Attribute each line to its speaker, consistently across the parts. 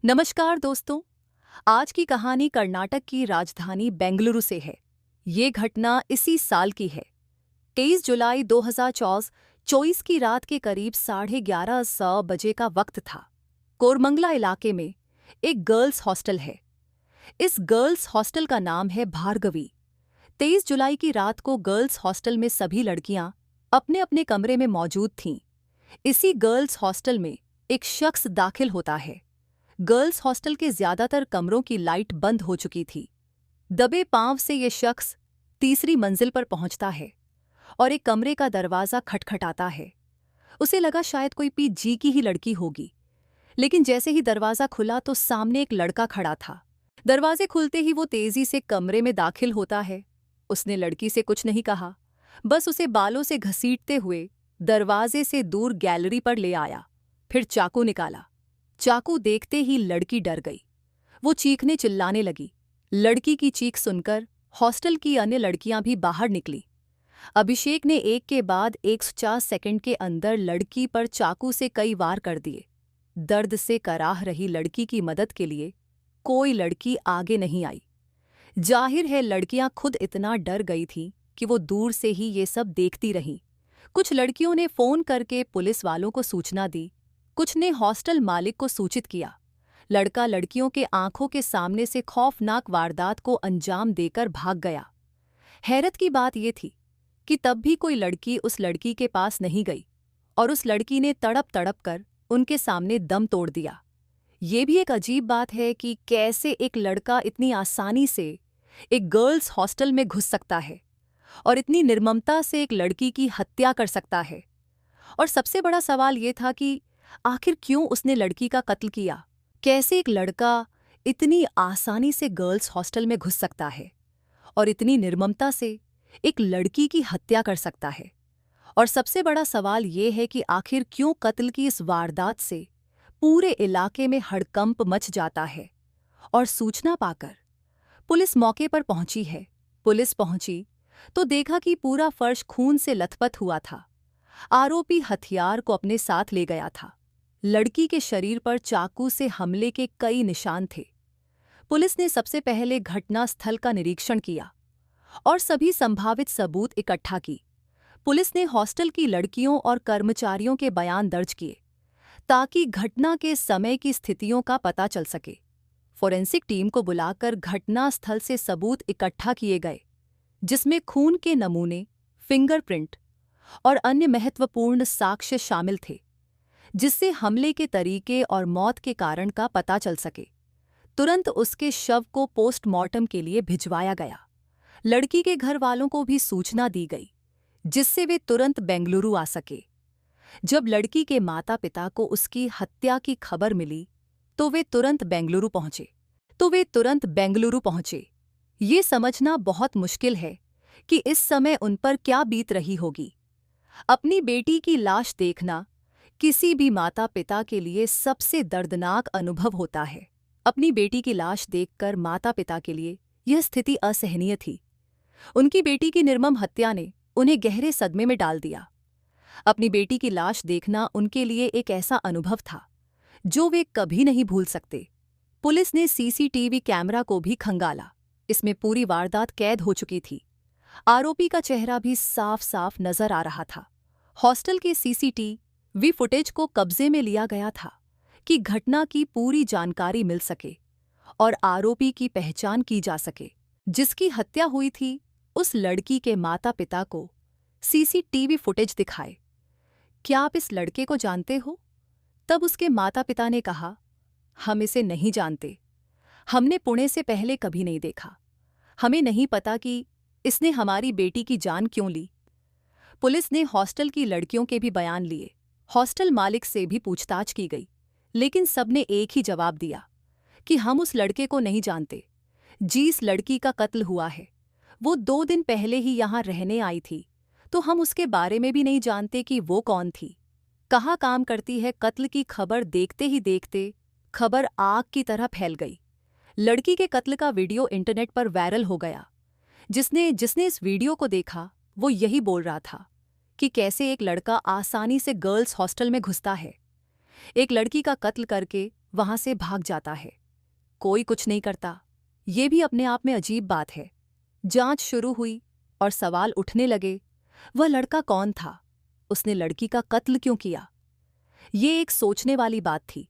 Speaker 1: नमस्कार दोस्तों। आज की कहानी कर्नाटक की राजधानी बेंगलुरु से है। ये घटना इसी साल की है। 23 जुलाई 2024 की रात के करीब 11:30 बजे का वक्त था। कोरमंगला इलाके में एक गर्ल्स हॉस्टल है। इस गर्ल्स हॉस्टल का नाम है भार्गवी। 23 जुलाई की रात को गर्ल्स हॉस्टल में सभी लड़कियां अपने अपने कमरे में मौजूद थीं। इसी गर्ल्स हॉस्टल में एक शख्स दाखिल होता है। गर्ल्स हॉस्टल के ज्यादातर कमरों की लाइट बंद हो चुकी थी। दबे पांव से ये शख्स तीसरी मंजिल पर पहुंचता है और एक कमरे का दरवाजा खटखटाता है। उसे लगा शायद कोई पीजी की ही लड़की होगी, लेकिन जैसे ही दरवाजा खुला तो सामने एक लड़का खड़ा था। दरवाजे खुलते ही वो तेजी से कमरे में दाखिल होता है। उसने लड़की से कुछ नहीं कहा, बस उसे बालों से घसीटते हुए दरवाजे से दूर गैलरी पर ले आया। फिर चाकू निकाला। चाकू देखते ही लड़की डर गई। वो चीखने चिल्लाने लगी। लड़की की चीख सुनकर हॉस्टल की अन्य लड़कियां भी बाहर निकली। अभिषेक ने एक के बाद 150 सेकंड के अंदर लड़की पर चाकू से कई वार कर दिए। दर्द से कराह रही लड़की की मदद के लिए कोई लड़की आगे नहीं आई। जाहिर है लड़कियां खुद इतना डर गई थीं कि वो दूर से ही ये सब देखती रहीं। कुछ लड़कियों ने फोन करके पुलिस वालों को सूचना दी, कुछ ने हॉस्टल मालिक को सूचित किया। लड़का लड़कियों के आंखों के सामने से खौफनाक वारदात को अंजाम देकर भाग गया। हैरत की बात यह थी कि तब भी कोई लड़की उस लड़की के पास नहीं गई और उस लड़की ने तड़प तड़प कर उनके सामने दम तोड़ दिया। ये भी एक अजीब बात है कि कैसे एक लड़का इतनी आसानी से एक गर्ल्स हॉस्टल में घुस सकता है और इतनी निर्ममता से एक लड़की की हत्या कर सकता है। और सबसे बड़ा सवाल ये था कि आखिर क्यों उसने लड़की का कत्ल किया। कैसे एक लड़का इतनी आसानी से गर्ल्स हॉस्टल में घुस सकता है और इतनी निर्ममता से एक लड़की की हत्या कर सकता है। और सबसे बड़ा सवाल ये है कि आखिर क्यों कत्ल की इस वारदात से पूरे इलाके में हड़कंप मच जाता है। और सूचना पाकर पुलिस मौके पर पहुंची है। पुलिस पहुंची तो देखा कि पूरा फर्श खून से लथपथ हुआ था। आरोपी हथियार को अपने साथ ले गया था। लड़की के शरीर पर चाकू से हमले के कई निशान थे। पुलिस ने सबसे पहले घटनास्थल का निरीक्षण किया और सभी संभावित सबूत इकट्ठा की। पुलिस ने हॉस्टल की लड़कियों और कर्मचारियों के बयान दर्ज किए ताकि घटना के समय की स्थितियों का पता चल सके। फोरेंसिक टीम को बुलाकर घटनास्थल से सबूत इकट्ठा किए गए, जिसमें खून के नमूने, फिंगरप्रिंट और अन्य महत्वपूर्ण साक्ष्य शामिल थे, जिससे हमले के तरीके और मौत के कारण का पता चल सके। तुरंत उसके शव को पोस्टमार्टम के लिए भिजवाया गया। लड़की के घर वालों को भी सूचना दी गई, जिससे वे तुरंत बेंगलुरु आ सके। जब लड़की के माता पिता को उसकी हत्या की खबर मिली तो वे तुरंत बेंगलुरु पहुंचे। ये समझना बहुत मुश्किल है कि इस समय उन पर क्या बीत रही होगी। अपनी बेटी की लाश देखना किसी भी माता पिता के लिए सबसे दर्दनाक अनुभव होता है। अपनी बेटी की लाश देखकर माता पिता के लिए यह स्थिति असहनीय थी। उनकी बेटी की निर्मम हत्या ने उन्हें गहरे सदमे में डाल दिया। अपनी बेटी की लाश देखना उनके लिए एक ऐसा अनुभव था जो वे कभी नहीं भूल सकते। पुलिस ने सीसीटीवी कैमरा को भी खंगाला। इसमें पूरी वारदात कैद हो चुकी थी। आरोपी का चेहरा भी साफ साफ नजर आ रहा था। हॉस्टल के सीसीटीवी फुटेज को कब्जे में लिया गया था कि घटना की पूरी जानकारी मिल सके और आरोपी की पहचान की जा सके। जिसकी हत्या हुई थी उस लड़की के माता पिता को सीसीटीवी फुटेज दिखाए। क्या आप इस लड़के को जानते हो? तब उसके माता पिता ने कहा, हम इसे नहीं जानते। हमने पुणे से पहले कभी नहीं देखा। हमें नहीं पता कि इसने हमारी बेटी की जान क्यों ली। पुलिस ने हॉस्टल की लड़कियों के भी बयान लिए। हॉस्टल मालिक से भी पूछताछ की गई, लेकिन सबने एक ही जवाब दिया कि हम उस लड़के को नहीं जानते। जिस लड़की का कत्ल हुआ है वो 2 दिन पहले ही यहाँ रहने आई थी, तो हम उसके बारे में भी नहीं जानते कि वो कौन थी, कहाँ काम करती है। कत्ल की खबर देखते ही देखते खबर आग की तरह फैल गई। लड़की के कत्ल का वीडियो इंटरनेट पर वायरल हो गया। जिसने इस वीडियो को देखा वो यही बोल रहा था कि कैसे एक लड़का आसानी से गर्ल्स हॉस्टल में घुसता है। एक लड़की का कत्ल करके वहां से भाग जाता है। कोई कुछ नहीं करता। ये भी अपने आप में अजीब बात है। जांच शुरू हुई और सवाल उठने लगे, वह लड़का कौन था? उसने लड़की का कत्ल क्यों किया? ये एक सोचने वाली बात थी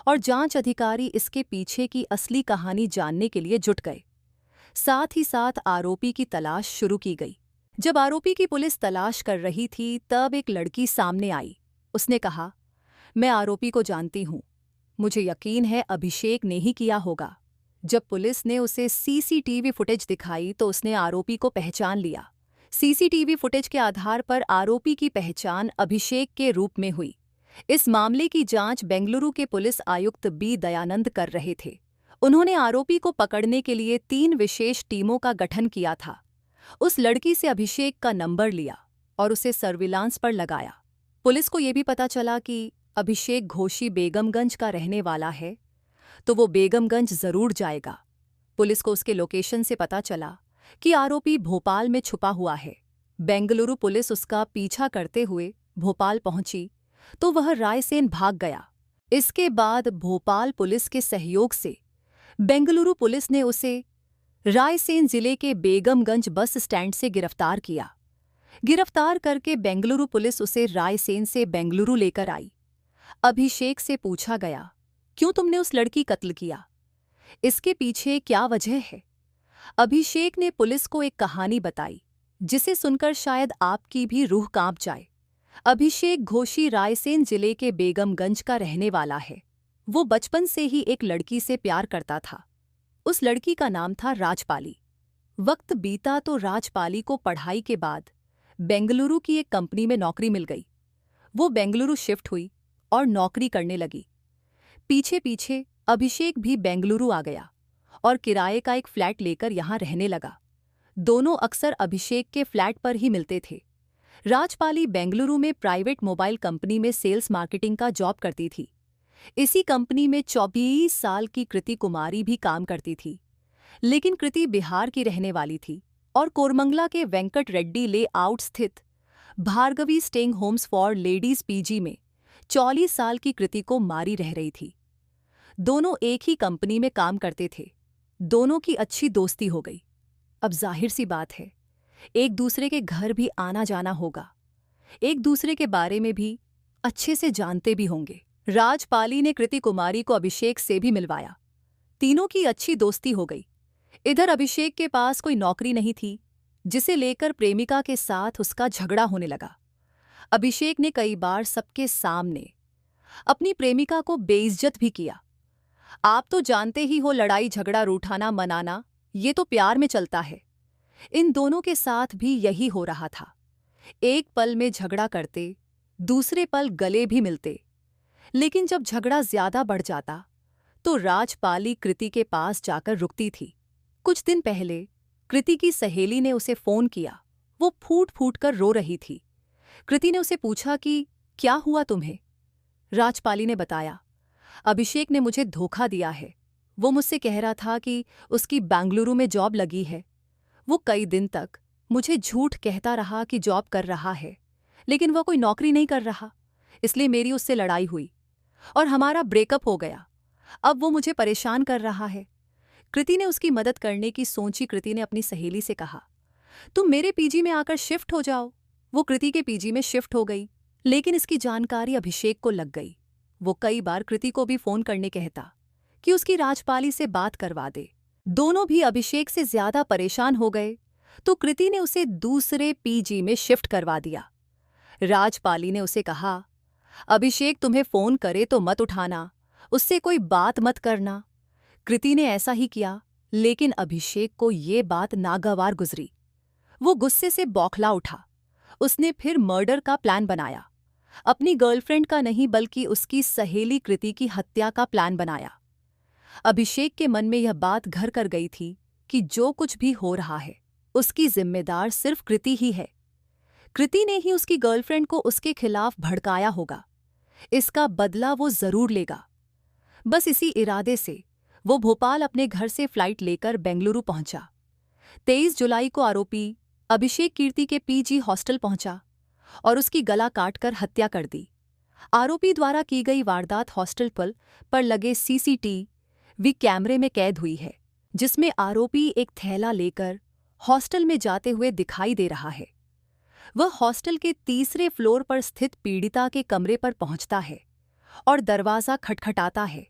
Speaker 1: और जांच अधिकारी इसके पीछे की असली कहानी जानने के लिए जुट गए। साथ ही साथ आरोपी की तलाश शुरू की गई। जब आरोपी की पुलिस तलाश कर रही थी, तब एक लड़की सामने आई। उसने कहा, मैं आरोपी को जानती हूं। मुझे यकीन है अभिषेक ने ही किया होगा। जब पुलिस ने उसे सीसीटीवी फुटेज दिखाई तो उसने आरोपी को पहचान लिया। सीसीटीवी फुटेज के आधार पर आरोपी की पहचान अभिषेक के रूप में हुई। इस मामले की जांच बेंगलुरु के पुलिस आयुक्त बी दयानंद कर रहे थे। उन्होंने आरोपी को पकड़ने के लिए 3 विशेष टीमों का गठन किया था। उस लड़की से अभिषेक का नंबर लिया और उसे सर्विलांस पर लगाया। पुलिस को यह भी पता चला कि अभिषेक घोषी बेगमगंज का रहने वाला है, तो वो बेगमगंज जरूर जाएगा। पुलिस को उसके लोकेशन से पता चला कि आरोपी भोपाल में छुपा हुआ है। बेंगलुरु पुलिस उसका पीछा करते हुए भोपाल पहुंची तो वह रायसेन भाग गया। इसके बाद भोपाल पुलिस के सहयोग से बेंगलुरु पुलिस ने उसे रायसेन जिले के बेगमगंज बस स्टैंड से गिरफ्तार किया। गिरफ्तार करके बेंगलुरु पुलिस उसे रायसेन से बेंगलुरु लेकर आई। अभिषेक से पूछा गया, क्यों तुमने उस लड़की कत्ल किया? इसके पीछे क्या वजह है? अभिषेक ने पुलिस को एक कहानी बताई, जिसे सुनकर शायद आपकी भी रूह कांप जाए। अभिषेक घोषी रायसेन जिले के बेगमगंज का रहने वाला है। वो बचपन से ही एक लड़की से प्यार करता था। उस लड़की का नाम था राजपाली। वक्त बीता तो राजपाली को पढ़ाई के बाद बेंगलुरु की एक कंपनी में नौकरी मिल गई। वो बेंगलुरु शिफ्ट हुई और नौकरी करने लगी। पीछे पीछे अभिषेक भी बेंगलुरु आ गया और किराए का एक फ्लैट लेकर यहाँ रहने लगा। दोनों अक्सर अभिषेक के फ्लैट पर ही मिलते थे। राजपाली बेंगलुरु में प्राइवेट मोबाइल कंपनी में सेल्स मार्केटिंग का जॉब करती थी। इसी कंपनी में 24 साल की कृति कुमारी भी काम करती थी। लेकिन कृति बिहार की रहने वाली थी और कोरमंगला के वेंकट रेड्डी लेआउट स्थित Bhargavi staying Holmes for ladies PG में 44 साल की कृति को मारी रह रही थी। दोनों एक ही कंपनी में काम करते थे। दोनों की अच्छी दोस्ती हो गई। अब जाहिर सी बात है, एक दूसरे के घर भी आना जाना होगा। एक दूसरे के बारे में भी अच्छे से जानते भी होंगे। राजपाली ने कृति कुमारी को अभिषेक से भी मिलवाया। तीनों की अच्छी दोस्ती हो गई। इधर अभिषेक के पास कोई नौकरी नहीं थी, जिसे लेकर प्रेमिका के साथ उसका झगड़ा होने लगा। अभिषेक ने कई बार सबके सामने अपनी प्रेमिका को बेइज्जत भी किया। आप तो जानते ही हो, लड़ाई झगड़ा रूठाना मनाना ये तो प्यार में चलता है। इन दोनों के साथ भी यही हो रहा था। एक पल में झगड़ा करते, दूसरे पल गले भी मिलते। लेकिन जब झगड़ा ज्यादा बढ़ जाता तो राजपाली कृति के पास जाकर रुकती थी। कुछ दिन पहले कृति की सहेली ने उसे फोन किया। वो फूट फूट कर रो रही थी। कृति ने उसे पूछा कि क्या हुआ तुम्हें? राजपाली ने बताया, अभिषेक ने मुझे धोखा दिया है। वो मुझसे कह रहा था कि उसकी बेंगलुरु में जॉब लगी है। वो कई दिन तक मुझे झूठ कहता रहा कि जॉब कर रहा है, लेकिन वह कोई नौकरी नहीं कर रहा। इसलिए मेरी उससे लड़ाई हुई और हमारा ब्रेकअप हो गया। अब वो मुझे परेशान कर रहा है। कृति ने उसकी मदद करने की सोची। कृति ने अपनी सहेली से कहा, तुम मेरे पीजी में आकर शिफ्ट हो जाओ। वो कृति के पीजी में शिफ्ट हो गई, लेकिन इसकी जानकारी अभिषेक को लग गई। वो कई बार कृति को भी फोन करने कहता कि उसकी राजपाली से बात करवा दे। दोनों भी अभिषेक से ज्यादा परेशान हो गए तो कृति ने उसे दूसरे पीजी में शिफ्ट करवा दिया। राजपाली ने उसे कहा, अभिषेक तुम्हें फोन करे तो मत उठाना, उससे कोई बात मत करना। कृति ने ऐसा ही किया, लेकिन अभिषेक को ये बात नागवार गुजरी। वो गुस्से से बौखला उठा। उसने फिर मर्डर का प्लान बनाया। अपनी गर्लफ्रेंड का नहीं, बल्कि उसकी सहेली कृति की हत्या का प्लान बनाया। अभिषेक के मन में यह बात घर कर गई थी कि जो कुछ भी हो रहा है उसकी जिम्मेदार सिर्फ कृति ही है। कृति ने ही उसकी गर्लफ्रेंड को उसके खिलाफ भड़काया होगा। इसका बदला वो जरूर लेगा। बस इसी इरादे से वो भोपाल अपने घर से फ्लाइट लेकर बेंगलुरु पहुंचा। 23 जुलाई को आरोपी अभिषेक कीर्ति के पीजी हॉस्टल पहुंचा और उसकी गला काटकर हत्या कर दी। आरोपी द्वारा की गई वारदात हॉस्टल पर लगे सीसीटीवी कैमरे में कैद हुई है, जिसमें आरोपी एक थैला लेकर हॉस्टल में जाते हुए दिखाई दे रहा है। वह हॉस्टल के तीसरे फ्लोर पर स्थित पीड़िता के कमरे पर पहुंचता है और दरवाजा खटखटाता है।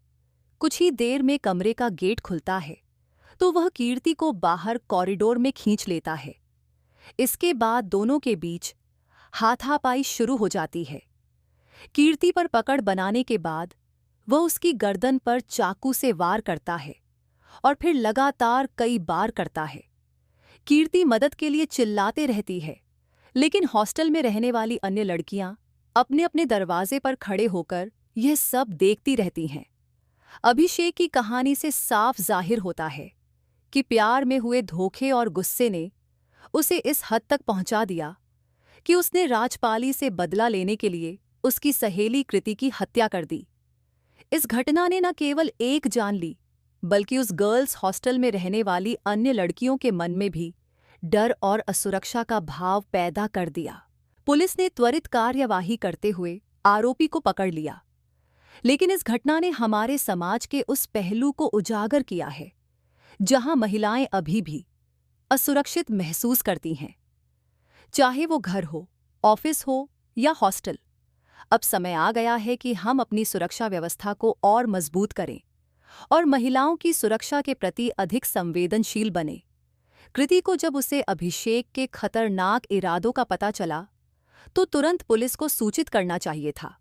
Speaker 1: कुछ ही देर में कमरे का गेट खुलता है तो वह कीर्ति को बाहर कॉरिडोर में खींच लेता है। इसके बाद दोनों के बीच हाथापाई शुरू हो जाती है। कीर्ति पर पकड़ बनाने के बाद वह उसकी गर्दन पर चाकू से वार करता है और फिर लगातार कई बार करता है। कीर्ति मदद के लिए चिल्लाते रहती है, लेकिन हॉस्टल में रहने वाली अन्य लड़कियां अपने अपने दरवाजे पर खड़े होकर यह सब देखती रहती हैं। अभिषेक की कहानी से साफ जाहिर होता है कि प्यार में हुए धोखे और गुस्से ने उसे इस हद तक पहुंचा दिया कि उसने राजपाली से बदला लेने के लिए उसकी सहेली कृति की हत्या कर दी। इस घटना ने न केवल एक जान ली, बल्कि उस गर्ल्स हॉस्टल में रहने वाली अन्य लड़कियों के मन में भी डर और असुरक्षा का भाव पैदा कर दिया। पुलिस ने त्वरित कार्यवाही करते हुए आरोपी को पकड़ लिया, लेकिन इस घटना ने हमारे समाज के उस पहलू को उजागर किया है जहां महिलाएं अभी भी असुरक्षित महसूस करती हैं, चाहे वो घर हो, ऑफिस हो या हॉस्टल। अब समय आ गया है कि हम अपनी सुरक्षा व्यवस्था को और मजबूत करें और महिलाओं की सुरक्षा के प्रति अधिक संवेदनशील बने। कृति को जब उसे अभिषेक के खतरनाक इरादों का पता चला तो तुरंत पुलिस को सूचित करना चाहिए था।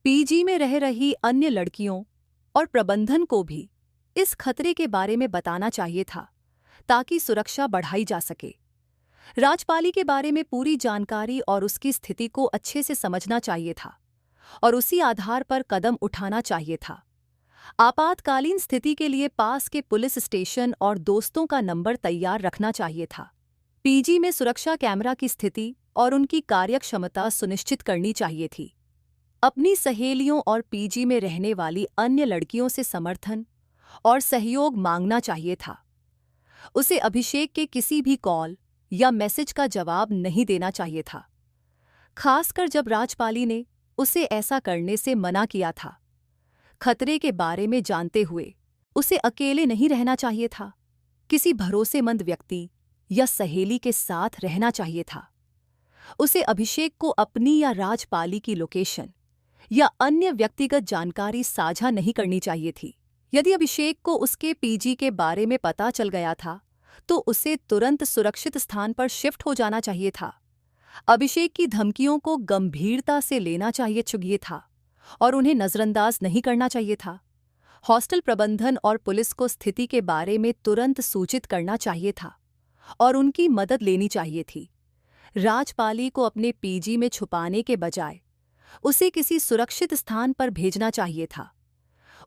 Speaker 1: पीजी में रह रही अन्य लड़कियों और प्रबंधन को भी इस खतरे के बारे में बताना चाहिए था ताकि सुरक्षा बढ़ाई जा सके। राजपाली के बारे में पूरी जानकारी और उसकी स्थिति को अच्छे से समझना चाहिए था और उसी आधार पर कदम उठाना चाहिए था। आपातकालीन स्थिति के लिए पास के पुलिस स्टेशन और दोस्तों का नंबर तैयार रखना चाहिए था। पीजी में सुरक्षा कैमरा की स्थिति और उनकी कार्यक्षमता सुनिश्चित करनी चाहिए थी। अपनी सहेलियों और पीजी में रहने वाली अन्य लड़कियों से समर्थन और सहयोग मांगना चाहिए था। उसे अभिषेक के किसी भी कॉल या मैसेज का जवाब नहीं देना चाहिए था, खासकर जब राजपाली ने उसे ऐसा करने से मना किया था। खतरे के बारे में जानते हुए उसे अकेले नहीं रहना चाहिए था, किसी भरोसेमंद व्यक्ति या सहेली के साथ रहना चाहिए था। उसे अभिषेक को अपनी या राजपाली की लोकेशन या अन्य व्यक्तिगत जानकारी साझा नहीं करनी चाहिए थी। यदि अभिषेक को उसके पीजी के बारे में पता चल गया था तो उसे तुरंत सुरक्षित स्थान पर शिफ्ट हो जाना चाहिए था। अभिषेक की धमकियों को गंभीरता से लेना चाहिए था और उन्हें नजरअंदाज नहीं करना चाहिए था। हॉस्टल प्रबंधन और पुलिस को स्थिति के बारे में तुरंत सूचित करना चाहिए था और उनकी मदद लेनी चाहिए थी। राजपाली को अपने पीजी में छुपाने के बजाय उसे किसी सुरक्षित स्थान पर भेजना चाहिए था।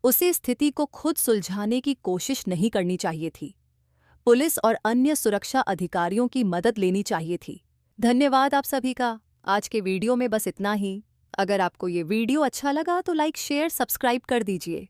Speaker 1: उसे स्थिति को खुद सुलझाने की कोशिश नहीं करनी चाहिए थी। पुलिस और अन्य सुरक्षा अधिकारियों की मदद लेनी चाहिए थी। धन्यवाद आप सभी का। आज के वीडियो में बस इतना ही। अगर आपको ये वीडियो अच्छा लगा तो लाइक, शेयर, सब्सक्राइब कर दीजिए।